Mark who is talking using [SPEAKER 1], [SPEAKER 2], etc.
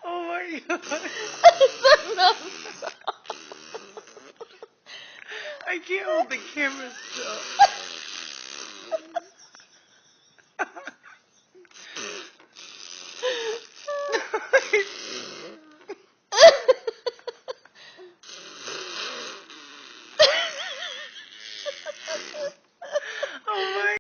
[SPEAKER 1] Oh my god. I can't hold the camera still.